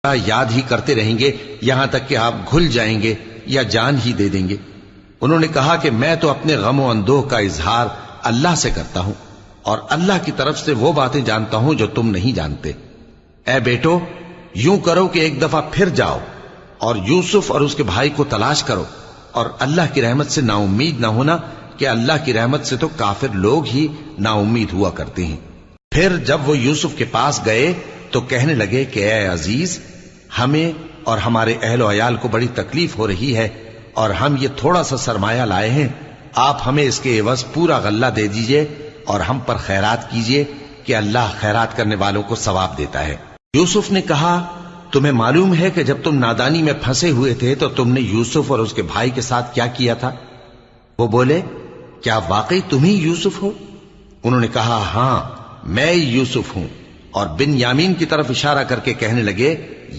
یاد ہی کرتے رہیں گے یہاں تک کہ آپ گھل جائیں گے یا جان ہی دے دیں گے۔ انہوں نے کہا کہ میں تو اپنے غم و اندوہ کا اظہار اللہ سے کرتا ہوں اور اللہ کی طرف سے وہ باتیں جانتا ہوں جو تم نہیں جانتے۔ اے بیٹو، یوں کرو کہ ایک دفعہ پھر جاؤ اور یوسف اور اس کے بھائی کو تلاش کرو، اور اللہ کی رحمت سے نا امید نہ ہونا کہ اللہ کی رحمت سے تو کافر لوگ ہی نا امید ہوا کرتے ہیں۔ پھر جب وہ یوسف کے پاس گئے تو کہنے لگے کہ اے عزیز، ہمیں اور ہمارے اہل و عیال کو بڑی تکلیف ہو رہی ہے اور ہم یہ تھوڑا سا سرمایہ لائے ہیں، آپ ہمیں اس کے عوض پورا غلہ دے دیجئے اور ہم پر خیرات کیجئے کہ اللہ خیرات کرنے والوں کو ثواب دیتا ہے۔ یوسف نے کہا، تمہیں معلوم ہے کہ جب تم نادانی میں پھنسے ہوئے تھے تو تم نے یوسف اور اس کے بھائی کے ساتھ کیا کیا تھا؟ وہ بولے، کیا واقعی تم ہی یوسف ہو؟ انہوں نے کہا، ہاں میں یوسف ہوں، اور بن یامین کی طرف اشارہ کر کے کہنے لگے،